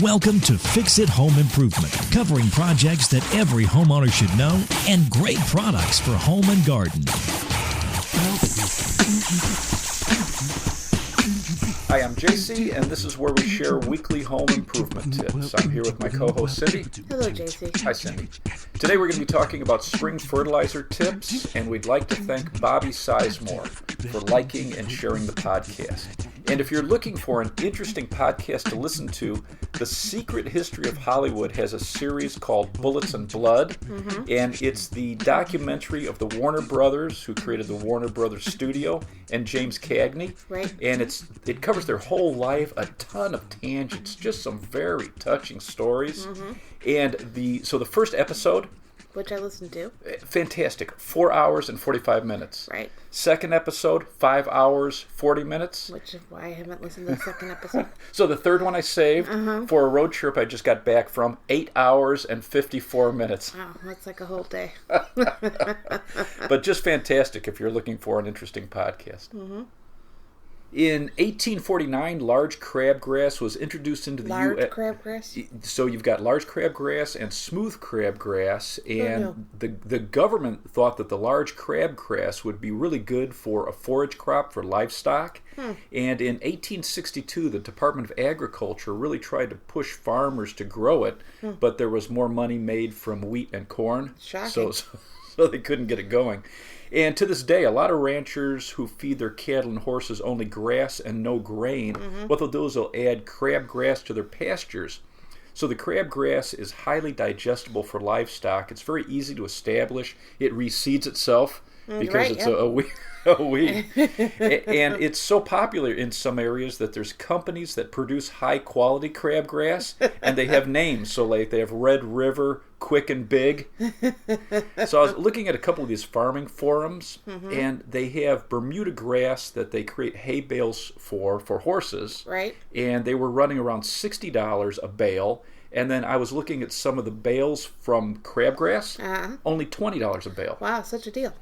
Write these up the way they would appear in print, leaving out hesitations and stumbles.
Welcome to Fix It Home Improvement, covering projects that every homeowner should know and great products for home and garden. Hi, I'm JC, and this is where we share weekly home improvement tips. I'm here with my co-host, Cindy. Hello, JC. Hi, Cindy. Today we're going to be talking about spring fertilizer tips, and we'd like to thank Bobby Sizemore for liking and sharing the podcast. And if you're looking for an interesting podcast to listen to, The Secret History of Hollywood has a series called Bullets and Blood, and it's the documentary of the Warner Brothers, who created the Warner Brothers studio, and James Cagney. Right. And it covers their whole life, a ton of tangents, just some very touching stories. And the first episode, which I listened to. Fantastic. 4 hours and 45 minutes. Right. Second episode, 5 hours, 40 minutes. Which is why I haven't listened to the second episode. So the third one I saved for a road trip I just got back from, 8 hours and 54 minutes. Wow, that's like a whole day. But just fantastic if you're looking for an interesting podcast. In 1849, large crabgrass was introduced into the U.S. Large crabgrass? So you've got large crabgrass and smooth crabgrass, and the government thought that the large crabgrass would be really good for a forage crop for livestock. And in 1862, the Department of Agriculture really tried to push farmers to grow it, but there was more money made from wheat and corn. Shocking. So they couldn't get it going. And to this day, a lot of ranchers who feed their cattle and horses only grass and no grain, what they'll do is they'll add crabgrass to their pastures. So the crabgrass is highly digestible for livestock. It's very easy to establish. It reseeds itself because it's a weed. And it's so popular in some areas that there's companies that produce high-quality crabgrass, and they have names. So like they have Red River, Quick and Big. So I was looking at a couple of these farming forums, and they have Bermuda grass that they create hay bales for horses. Right. And they were running around $60 a bale. And then I was looking at some of the bales from crabgrass, only $20 a bale. Wow, such a deal.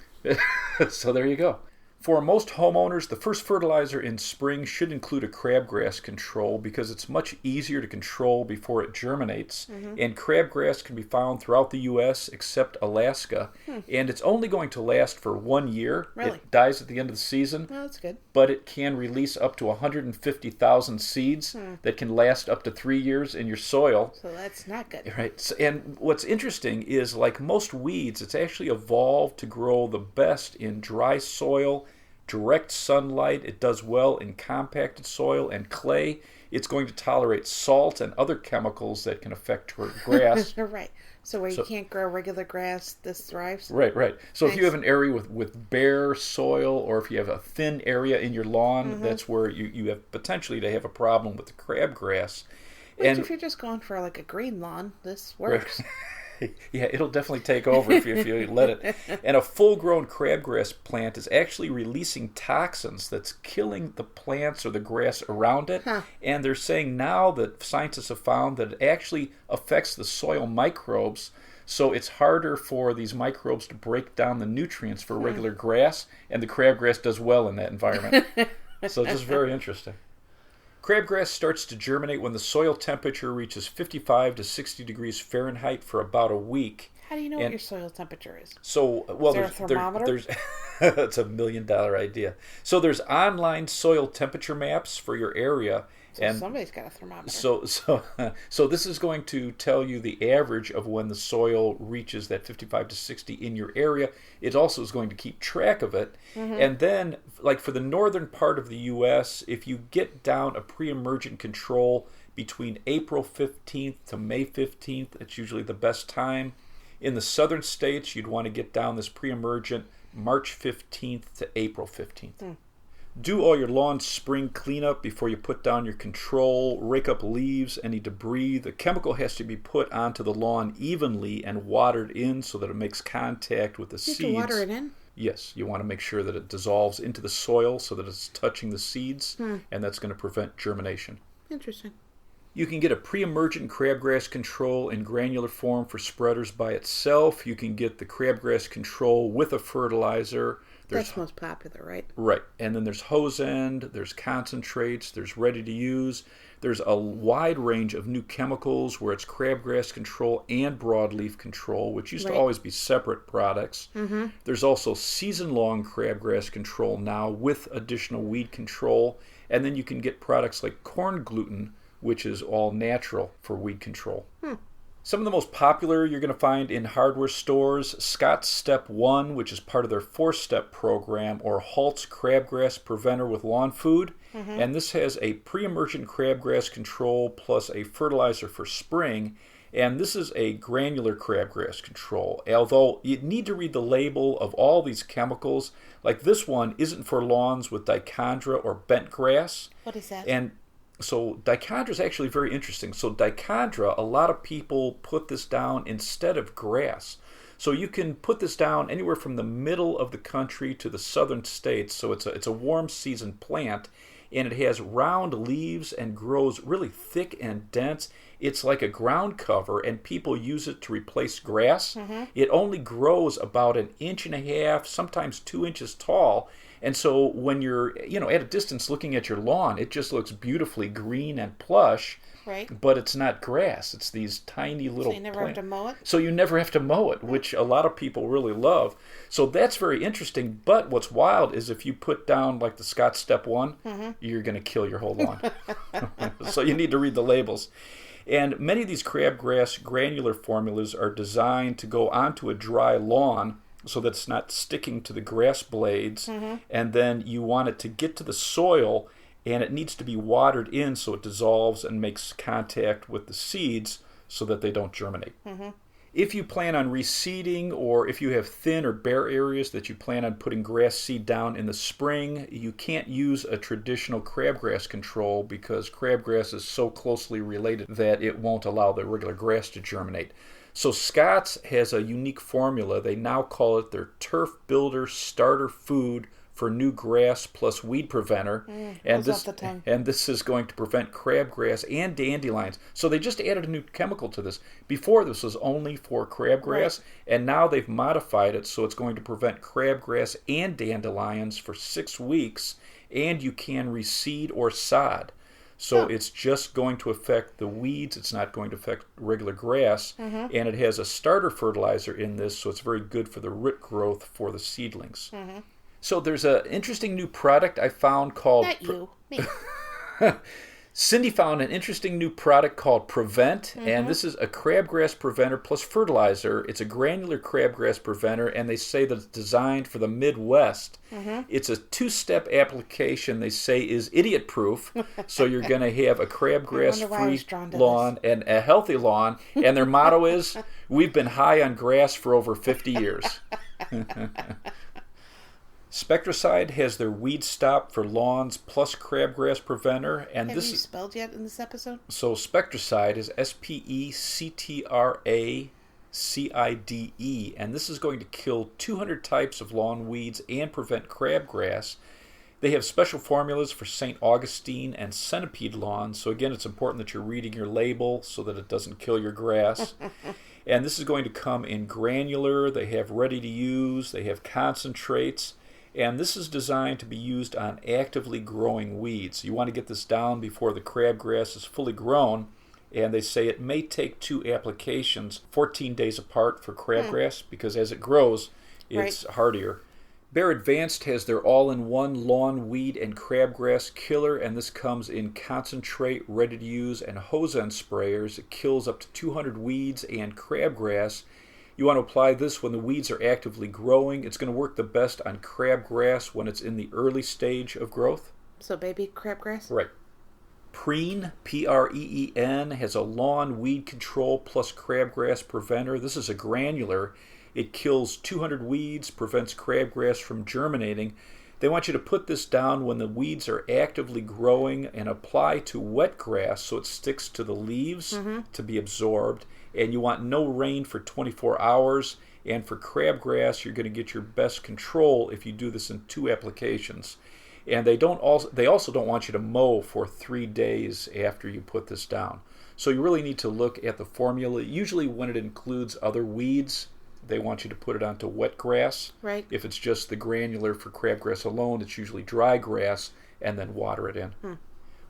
So there you go. For most homeowners, the first fertilizer in spring should include a crabgrass control because it's much easier to control before it germinates. And crabgrass can be found throughout the U.S. except Alaska. And it's only going to last for 1 year. Really? It dies at the end of the season. Oh, that's good. But it can release up to 150,000 seeds that can last up to 3 years in your soil. So that's not good. Right. And what's interesting is, like most weeds, it's actually evolved to grow the best in dry soil, direct sunlight. It does well in compacted soil and clay. It's going to tolerate salt and other chemicals that can affect grass. Right. So where you can't grow regular grass, this thrives? Right. So Nice. if you have an area with bare soil, or if you have a thin area in your lawn, that's where you have potentially to have a problem with the crabgrass. Which if you're just going for like a green lawn, this works. Yeah, it'll definitely take over if you let it. And a full-grown crabgrass plant is actually releasing toxins that's killing the plants or the grass around it. And they're saying now that scientists have found that it actually affects the soil microbes, so it's harder for these microbes to break down the nutrients for regular grass, and the crabgrass does well in that environment. So just very interesting. Crabgrass starts to germinate when the soil temperature reaches 55 to 60 degrees Fahrenheit for about a week. How do you know what your soil temperature is? So, well, is there a thermometer? there's that's $1 million idea. So there's online soil temperature maps for your area. So somebody's got a thermometer. So this is going to tell you the average of when the soil reaches that 55 to 60 in your area. It also is going to keep track of it. And then, like for the northern part of the U.S., if you get down a pre-emergent control between April 15th to May 15th, it's usually the best time. In the southern states, you'd want to get down this pre-emergent March 15th to April 15th. Do all your lawn spring cleanup before you put down your control. Rake up leaves, any debris. The chemical has to be put onto the lawn evenly and watered in so that it makes contact with the seeds. You have to water it in? Yes, you want to make sure that it dissolves into the soil so that it's touching the seeds, and that's going to prevent germination. Interesting. You can get a pre-emergent crabgrass control in granular form for spreaders by itself. You can get the crabgrass control with a fertilizer. That's most popular, right? Right. And then there's hose end, there's concentrates, there's ready to use. There's a wide range of new chemicals where it's crabgrass control and broadleaf control, which used to always be separate products. Mm-hmm. There's also season-long crabgrass control now with additional weed control. And then you can get products like corn gluten, which is all natural for weed control. Some of the most popular you're going to find in hardware stores, Scott's Step 1, which is part of their 4-step program, or Halt's Crabgrass Preventer with Lawn Food. Mm-hmm. And this has a pre-emergent crabgrass control plus a fertilizer for spring. And this is a granular crabgrass control. Although you need to read the label of all these chemicals. Like this one isn't for lawns with dichondra or bent grass. What is that? And so dichondra is actually very interesting. So dichondra, a lot of people put this down instead of grass. So you can put this down anywhere from the middle of the country to the southern states. So it's a warm season plant, and it has round leaves and grows really thick and dense. It's like a ground cover, and people use it to replace grass. Mm-hmm. It only grows about 1.5 inches, sometimes 2 inches tall. And so when you're, at a distance looking at your lawn, it just looks beautifully green and plush. Right. But it's not grass. It's these tiny little So you never have to mow it? So you never have to mow it, which a lot of people really love. So that's very interesting. But what's wild is if you put down like the Scott Step 1, you're going to kill your whole lawn. So you need to read the labels. And many of these crabgrass granular formulas are designed to go onto a dry lawn so that it's not sticking to the grass blades. Mm-hmm. And then you want it to get to the soil, and it needs to be watered in so it dissolves and makes contact with the seeds so that they don't germinate. Mm-hmm. If you plan on reseeding, or if you have thin or bare areas that you plan on putting grass seed down in the spring, you can't use a traditional crabgrass control because crabgrass is so closely related that it won't allow the regular grass to germinate. So Scott's has a unique formula. They now call it their Turf Builder Starter Food for New Grass plus Weed Preventer. And this is going to prevent crabgrass and dandelions. So they just added a new chemical to this. Before, this was only for crabgrass, and now they've modified it so it's going to prevent crabgrass and dandelions for 6 weeks, and you can reseed or sod. So it's just going to affect the weeds. It's not going to affect regular grass. Mm-hmm. And it has a starter fertilizer in this, so it's very good for the root growth for the seedlings. Mm-hmm. So there's an interesting new product I found called... Not you, me. Cindy found an interesting new product called Prevent, and this is a crabgrass preventer plus fertilizer. It's a granular crabgrass preventer, and they say that it's designed for the Midwest. It's a 2-step application they say is idiot-proof, so you're going to have a crabgrass-free lawn and a healthy lawn, and their motto is, we've been high on grass for over 50 years. Spectracide has their Weed Stop for lawns plus crabgrass preventer, and Have you spelled yet in this episode? So Spectracide is Spectracide, and this is going to kill 200 types of lawn weeds and prevent crabgrass. They have special formulas for St. Augustine and centipede lawns. So again, it's important that you're reading your label so that it doesn't kill your grass. And this is going to come in granular. They have ready to use. They have concentrates. And this is designed to be used on actively growing weeds. You want to get this down before the crabgrass is fully grown. And they say it may take 2 applications 14 days apart for crabgrass because as it grows, it's hardier. Bear Advanced has their all-in-one lawn weed and crabgrass killer, and this comes in concentrate, ready to use, and hose end sprayers. It kills up to 200 weeds and crabgrass. You want to apply this when the weeds are actively growing. It's going to work the best on crabgrass when it's in the early stage of growth. So baby crabgrass? Right. Preen, Preen, has a lawn weed control plus crabgrass preventer. This is a granular. It kills 200 weeds, prevents crabgrass from germinating. They want you to put this down when the weeds are actively growing and apply to wet grass so it sticks to the leaves to be absorbed. And you want no rain for 24 hours. And for crabgrass, you're going to get your best control if you do this in 2 applications. And they also don't want you to mow for 3 days after you put this down. So you really need to look at the formula. Usually when it includes other weeds, they want you to put it onto wet grass. Right. If it's just the granular for crabgrass alone, it's usually dry grass, and then water it in.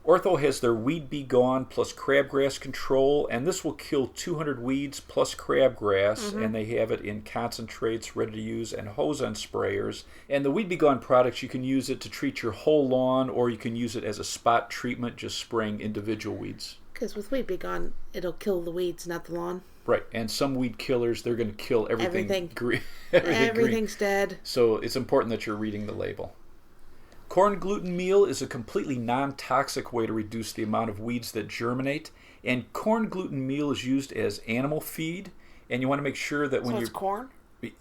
Ortho has their Weed Be Gone plus crabgrass control, and this will kill 200 weeds plus crabgrass, and they have it in concentrates, ready to use, and hose-on sprayers. And the Weed Be Gone products, you can use it to treat your whole lawn, or you can use it as a spot treatment, just spraying individual weeds. Because with Weed Be Gone, it'll kill the weeds, not the lawn. Right, and some weed killers, they're going to kill everything green. Everything's dead. So it's important that you're reading the label. Corn gluten meal is a completely non-toxic way to reduce the amount of weeds that germinate. And corn gluten meal is used as animal feed. And you want to make sure that when it's corn?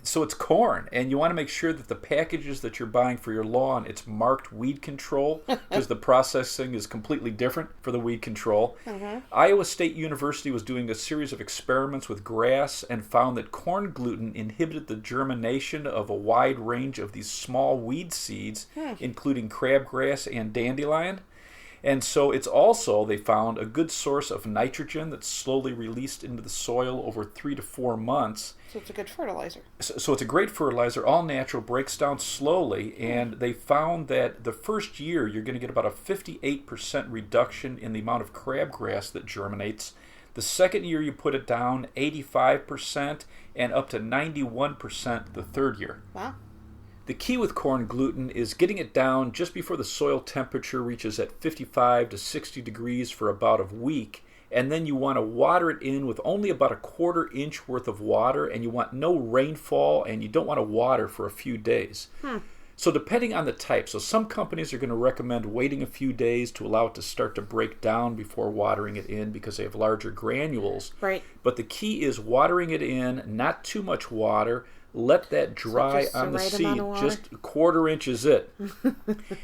So it's corn. And you want to make sure that the packages that you're buying for your lawn, it's marked weed control, because the processing is completely different for the weed control. Iowa State University was doing a series of experiments with grass and found that corn gluten inhibited the germination of a wide range of these small weed seeds, including crabgrass and dandelion. And so it's also, they found, a good source of nitrogen that's slowly released into the soil over 3 to 4 months. So it's a good fertilizer. So it's a great fertilizer, all natural, breaks down slowly, and they found that the first year you're going to get about a 58% reduction in the amount of crabgrass that germinates. The second year you put it down, 85%, and up to 91% the third year. Wow. The key with corn gluten is getting it down just before the soil temperature reaches at 55 to 60 degrees for about a week, and then you want to water it in with only about a 1/4 inch worth of water, and you want no rainfall, and you don't want to water for a few days. So depending on the type, so some companies are going to recommend waiting a few days to allow it to start to break down before watering it in because they have larger granules. Right. But the key is watering it in, not too much water. Let that dry on the seed. Just a 1/4 inch is it.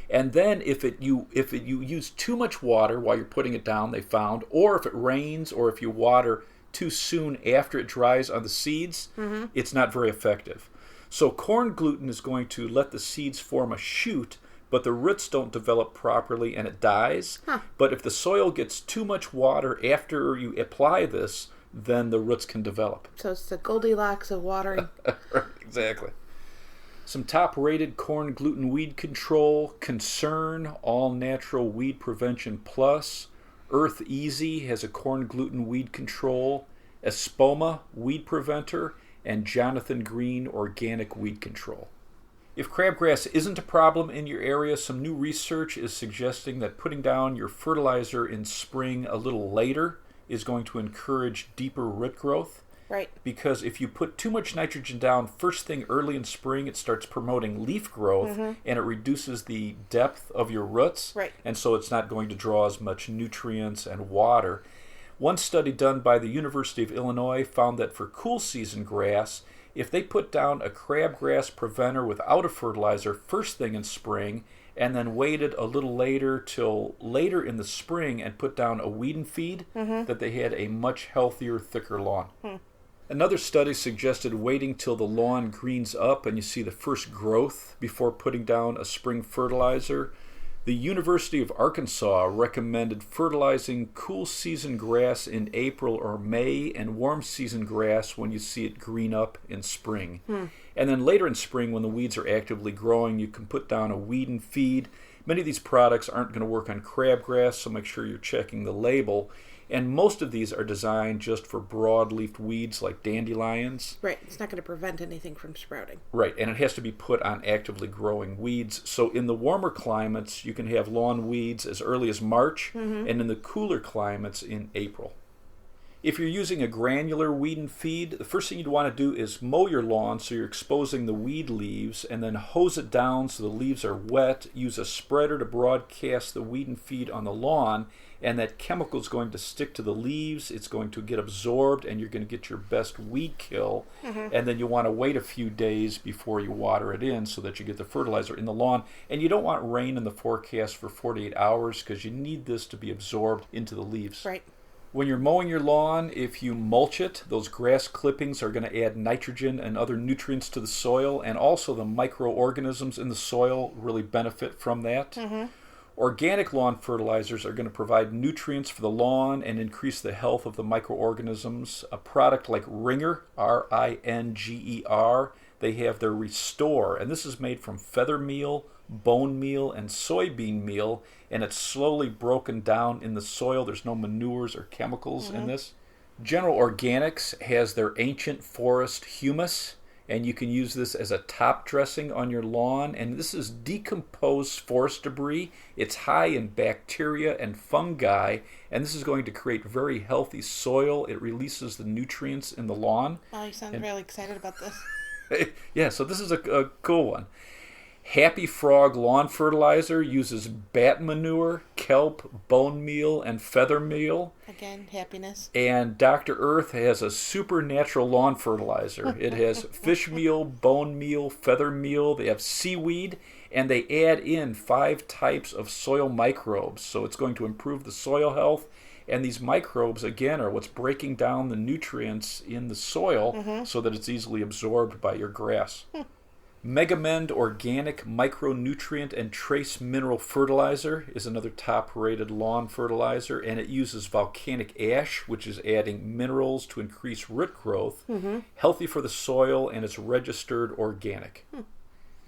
And then if you use too much water while you're putting it down, they found, or if it rains, or if you water too soon after it dries on the seeds, it's not very effective. So corn gluten is going to let the seeds form a shoot, but the roots don't develop properly and it dies. But if the soil gets too much water after you apply this, then the roots can develop. So it's the Goldilocks of watering. Right, exactly. Some top-rated corn gluten weed control: Concern All Natural Weed Prevention Plus. Earth Easy has a corn gluten weed control. Espoma Weed Preventer, and Jonathan Green Organic Weed Control. If crabgrass isn't a problem in your area, some new research is suggesting that putting down your fertilizer in spring a little later is going to encourage deeper root growth. Right. Because if you put too much nitrogen down first thing early in spring, it starts promoting leaf growth, and it reduces the depth of your roots. Right. And so it's not going to draw as much nutrients and water. One study done by the University of Illinois found that for cool season grass, if they put down a crabgrass preventer without a fertilizer first thing in spring, and then waited a little later till later in the spring and put down a weed and feed, that they had a much healthier, thicker lawn. Another study suggested waiting till the lawn greens up and you see the first growth before putting down a spring fertilizer. The University of Arkansas recommended fertilizing cool season grass in April or May and warm season grass when you see it green up in spring. And then later in spring, when the weeds are actively growing, you can put down a weed and feed. Many of these products aren't going to work on crabgrass, so make sure you're checking the label. And most of these are designed just for broad-leafed weeds like dandelions. Right. It's not going to prevent anything from sprouting. Right, and it has to be put on actively growing weeds. So in the warmer climates, you can have lawn weeds as early as March, and in the cooler climates in April. If you're using a granular weed and feed, the first thing you'd want to do is mow your lawn so you're exposing the weed leaves, and then hose it down so the leaves are wet. Use a spreader to broadcast the weed and feed on the lawn, and that chemical is going to stick to the leaves. It's going to get absorbed, and you're going to get your best weed kill. And then you want to wait a few days before you water it in so that you get the fertilizer in the lawn. And you don't want rain in the forecast for 48 hours because you need this to be absorbed into the leaves. Right. When you're mowing your lawn, if you mulch it, those grass clippings are going to add nitrogen and other nutrients to the soil, and also the microorganisms in the soil really benefit from that. Organic lawn fertilizers are going to provide nutrients for the lawn and increase the health of the microorganisms. A product like Ringer, Ringer, they have their Restore, and this is made from feather meal, bone meal, and soybean meal, and it's slowly broken down in the soil. There's no manures or chemicals in this. General Organics has their Ancient Forest Humus, and you can use this as a top dressing on your lawn. And this is decomposed forest debris. It's high in bacteria and fungi, and this is going to create very healthy soil. It releases the nutrients in the lawn. Oh, you sound really excited about this. Yeah, so this is a cool one. Happy Frog Lawn Fertilizer uses bat manure, kelp, bone meal, and feather meal. Again, happiness. And Dr. Earth has a supernatural lawn fertilizer. It has fish meal, bone meal, feather meal. They have seaweed, and they add in 5 types of soil microbes. So it's going to improve the soil health. And these microbes, again, are what's breaking down the nutrients in the soil so that it's easily absorbed by your grass. Megamend Organic Micronutrient and Trace Mineral Fertilizer is another top-rated lawn fertilizer, and it uses volcanic ash, which is adding minerals to increase root growth, healthy for the soil, and it's registered organic. A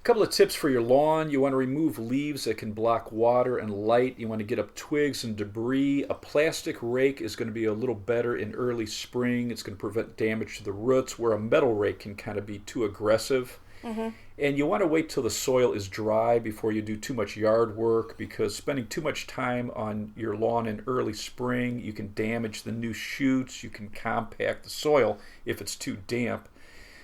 couple of tips for your lawn. You want to remove leaves that can block water and light. You want to get up twigs and debris. A plastic rake is going to be a little better in early spring. It's going to prevent damage to the roots, where a metal rake can kind of be too aggressive. And you want to wait till the soil is dry before you do too much yard work, because spending too much time on your lawn in early spring, you can damage the new shoots, you can compact the soil if it's too damp.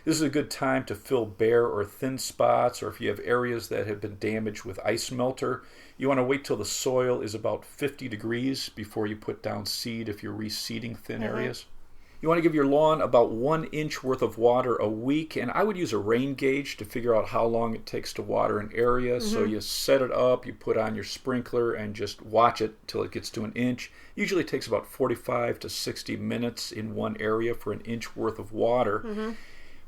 This is a good time to fill bare or thin spots, or if you have areas that have been damaged with ice melter, you want to wait till the soil is about 50 degrees before you put down seed if you're reseeding thin areas. You want to give your lawn about 1 inch worth of water a week, and I would use a rain gauge to figure out how long it takes to water an area. So you set it up, you put on your sprinkler, and just watch it till it gets to 1 inch. Usually it takes about 45 to 60 minutes in one area for 1 inch worth of water.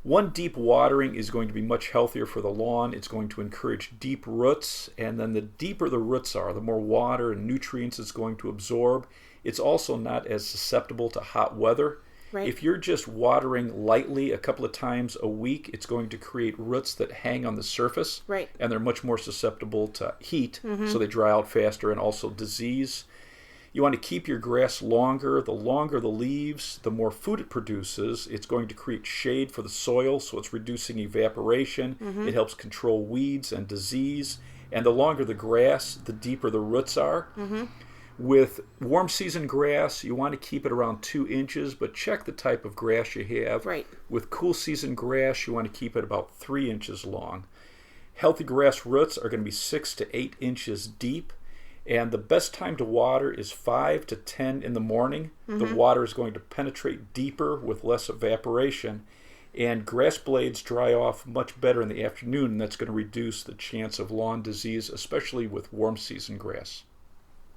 One deep watering is going to be much healthier for the lawn. It's going to encourage deep roots, and then the deeper the roots are, the more water and nutrients it's going to absorb. It's also not as susceptible to hot weather. Right. If you're just watering lightly a couple of times a week, it's going to create roots that hang on the surface. Right. And they're much more susceptible to heat, so they dry out faster, and also disease. You want to keep your grass longer. The longer the leaves, the more food it produces. It's going to create shade for the soil, so it's reducing evaporation. It helps control weeds and disease. And the longer the grass, the deeper the roots are. With warm season grass, you want to keep it around 2 inches, but check the type of grass you have. Right. With cool season grass, you want to keep it about 3 inches long. Healthy grass roots are going to be 6 to 8 inches deep, and the best time to water is 5 to 10 in the morning. The water is going to penetrate deeper with less evaporation, and grass blades dry off much better in the afternoon, and that's going to reduce the chance of lawn disease, especially with warm season grass.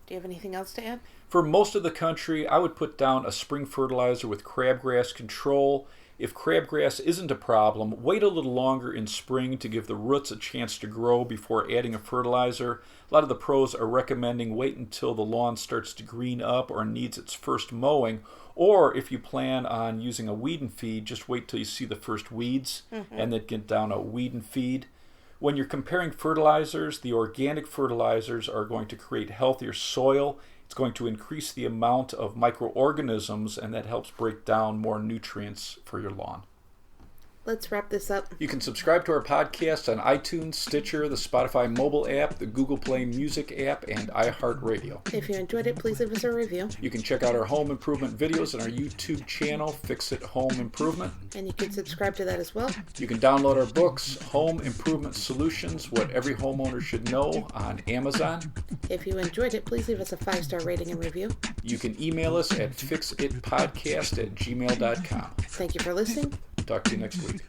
Do you have anything else to add? For most of the country, I would put down a spring fertilizer with crabgrass control. If crabgrass isn't a problem, wait a little longer in spring to give the roots a chance to grow before adding a fertilizer. A lot of the pros are recommending wait until the lawn starts to green up or needs its first mowing. Or if you plan on using a weed and feed, just wait till you see the first weeds and then get down a weed and feed. When you're comparing fertilizers, the organic fertilizers are going to create healthier soil. It's going to increase the amount of microorganisms, and that helps break down more nutrients for your lawn. Let's wrap this up. You can subscribe to our podcast on iTunes, Stitcher, the Spotify mobile app, the Google Play Music app, and iHeartRadio. If you enjoyed it, please leave us a review. You can check out our home improvement videos on our YouTube channel, Fix It Home Improvement. And you can subscribe to that as well. You can download our books, Home Improvement Solutions, What Every Homeowner Should Know, on Amazon. If you enjoyed it, please leave us a 5-star rating and review. You can email us at fixitpodcast@gmail.com. Thank you for listening. Talk to you next week.